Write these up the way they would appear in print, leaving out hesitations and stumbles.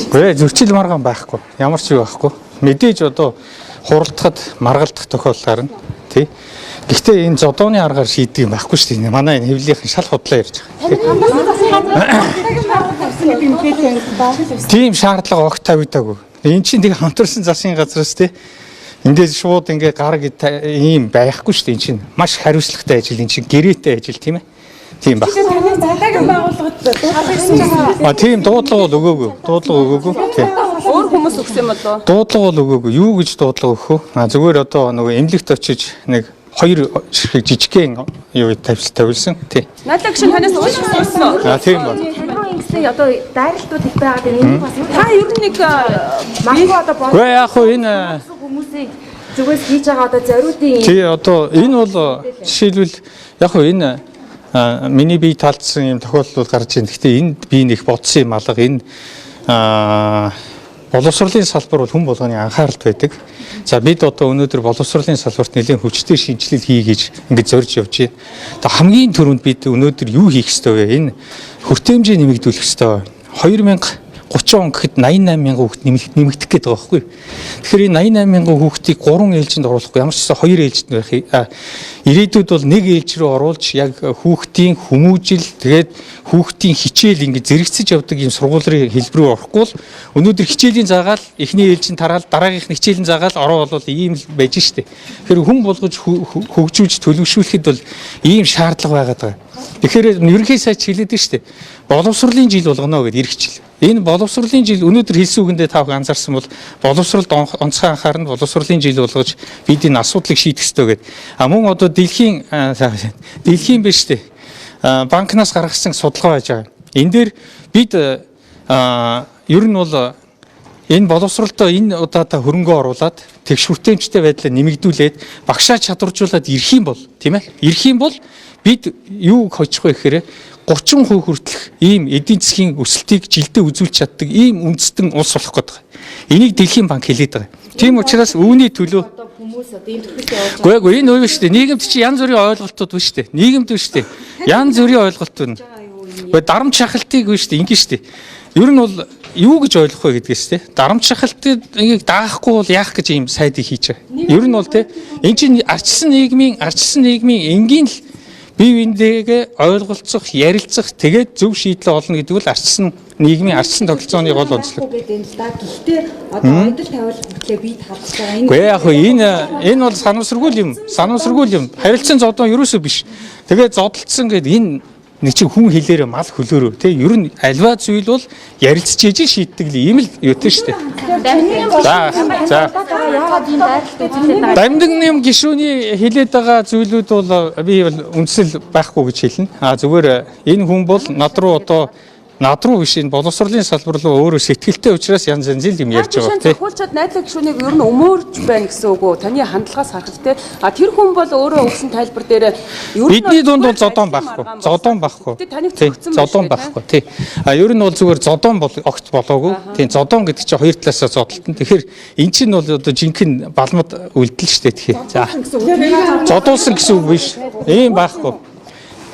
Гэ зөрчил маргаан байхгүй. Ямар ч юу байхгүй. Мэдээж одоо хуралдахад маргалдах тохиолдол гарна. Тий. Гэхдээ энэ зодооны аргаар шийдэг юм байхгүй шүү дээ. Манай энэ хэвлийнхэн шал худлаа ярьж байгаа. Тийм шаардлага огт тавигдаагүй. Энд чинь тэг хамтарсан засгийн газраас тий. Эндээс шууд ингээ гараг ийм байхгүй шүү дээ. Энд чинь маш хариуцлагатай ажил, энд чинь гэрээтэй ажил тийм ээ. Тийм баг. Цаагийн байгууллагад тийм дуудлага бол өгөөгүй. Дуудлага өгөөгүй. Тийм. Өөр хүмүүс өгсөн юм болоо. Дуудлага бол өгөөгүй. Юу гэж дуудлага өгөх вэ? Зүгээр одоо нөгөө эмнэлэгт очиж нэг хоёр жижигхэн юу тавьсан. Тийм. Надлаг шиг танаас ууш асуусан. Тийм ба. Ингэсэн одоо дайралтууд их байгаа гэдэг энэ бас Та ер нь нэг магадгүй одоо Гэхдээ яг хөө энэ хүмүүсийг зүгээс хийж байгаа одоо зориудын тий одоо энэ бол жишээлбэл яг хөө энэ миний бие таалдсан юм тохиолдол гарч ийн. Гэхдээ энд би нэг бодсон юм алга энэ боловсролын салбар бол хүн болгоны анхааралд байдаг. За бид одоо өнөөдөр боловсролын салбарт нэлээд хүчтэй шинжилэл хий гэж ингэж зорж явж байна. Одоо хамгийн түрүүнд бид өнөөдөр юу хийх ёстой вэ? Энэ хүртээмжээ нэмэгдүүлэх ёстой. 2030 он гэхэд 88,000 хүүхэд нэмэгдэх гээд байгаа байхгүй. Тэгэхээр энэ 88,000 хүүхдийг 3 ээлжинд оруулахгүй ямар ч гэсэн 2 ээлжинд байх. Ирээдүйд бол нэг ээлж рүү оруулж яг хүүхдийн хүмүүжил тэгээд хүүхдийн хичээл ингэ зэрэгцэж явдаг юм сургуулийн хэлбэр рүү орохгүй бол өнөөдөр хичээлийн заагаал эхний ээлжинд тараал дараагийнх нь хичээлийн заагаал ороо бол ийм л байж штэ. Тэгэхээр хүн болгож хөгжүүлж төлөвшүүлэхэд бол ийм шаардлага байгаад байгаа. Тэгэхээр ерөнхий сайд хэлээд нь штэ. Боловсролын жил болгоно гэдээ ирэх жил. Энэ боловсролын жил өнөөдөр хэлсэн үгэндээ та бүхэн анзаарсан бол боловсролд онцгой анхаарна боловсролын жил болгож бид энэ асуудлыг шийдэх ёстой гэдэг. Мөн одоо дэлхийн биш үү? Банкнаас гаргасан судалгаа байж байгаа. Энэ дээр бид ер нь бол энэ боловсролдоо энэ удаадаа хөрөнгө оруулад тэгш хүртээмжтэй байдлаа нэмэгдүүлээд багшаа чадваржуулаад ирэх юм бол тийм ээ? Ирэх юм бол бид юу хожих вэ гэхээр 30% хүртэлх ийм эдийн засгийн өсөлтийг жилдээ үзүүлж чаддаг ийм үндэстэн улс болох гэдэг. Энийг Дэлхийн банк хэлээд байгаа. Тийм учраас үүний төлөө хүмүүс одоо энэ төрөлд явж Үгүй энэ үе шүү дээ. Нийгэмд чи янз бүрийн ойлголтууд байна шүү дээ. Нийгэмд байна шүү дээ. Янз бүрийн ойлголт байна. Үгүй дарамт шахалтыг байна шүү дээ. Ингэ шүү дээ. Ер нь бол юу гэж ойлгох вэ гэдгээс те. Дарамт шахалтыг даахгүй бол яах гэж ийм сайдыг хийж байгаа. Ер нь бол те. Энд чинь арчсан нийгмийн энгийн л бие биендээ ойлголцох, ярилцах, тэгээд зөв шийдлээ олно гэдэг бол арчсан нийгмийн арчсан тогтолцооны гол онцлог. Гэхдээ одоо ойдол тавиултлаа бид харж байгаа. Гэхдээ яг энэ бол санамсаргүй юм. Харилцан зодон ерөөсөө биш. Тэгээд зодтолцсон гэдэг энэ нэг чи хүн хэлээрээ мал хөлөөрөө тий ер нь альва зүйл бол ярилцж ээж шийддэг л ийм л юутэй шүү дээ. За. Дамдын юм гишүүний хэлээд байгаа зүйлүүд бол би бол үндсэл байхгүй гэж хэлнэ. Зүгээр энэ хүн бол над руу биш энэ боловсролын салбар руу өөрөө сэтгэлтэй учраас янз янз юм ярьж байгаа тий. Хуулчаад найдлаг гишүүнийг ер нь өмөрж байна гэсэн үг үү? Таны хандлагаас харахад те. Тэр хүн бол өөрөө өгсөн тайлбар дээр бидний дунд бол зодон байхгүй. Зодон байхгүй тий. Ер нь бол зүгээр зодон бол огт болоогүй. Тийм зодон гэдэг чинь хоёр талаасаа зодтолтон. Тэгэхээр эн чинь бол одоо жинхэнэ балмад үлдэл штэ тэгэхээр. За. Зодуулсан гэсэн үг биш. Ийм байхгүй.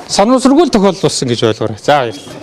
Санамсаргүй тохиолдол болсон гэж ойлгоорой. За баярлалаа.